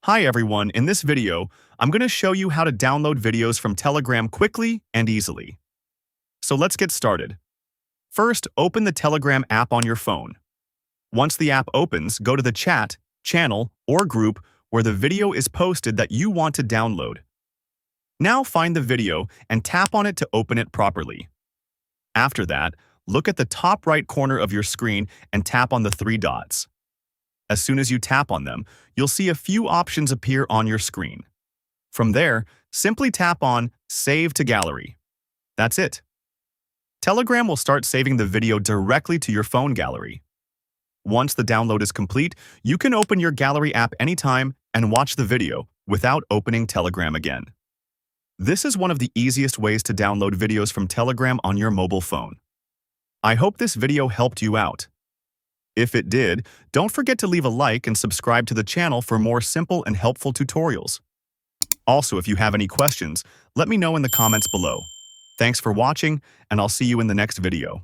Hi everyone, in this video, I'm going to show you how to download videos from Telegram quickly and easily. So let's get started. First, open the Telegram app on your phone. Once the app opens, go to the chat, channel, or group where the video is posted that you want to download. Now find the video and tap on it to open it properly. After that, look at the top right corner of your screen and tap on the three dots. As soon as you tap on them, you'll see a few options appear on your screen. From there, simply tap on Save to Gallery. That's it. Telegram will start saving the video directly to your phone gallery. Once the download is complete, you can open your gallery app anytime and watch the video without opening Telegram again. This is one of the easiest ways to download videos from Telegram on your mobile phone. I hope this video helped you out. If it did, don't forget to leave a like and subscribe to the channel for more simple and helpful tutorials. Also, if you have any questions, let me know in the comments below. Thanks for watching, and I'll see you in the next video.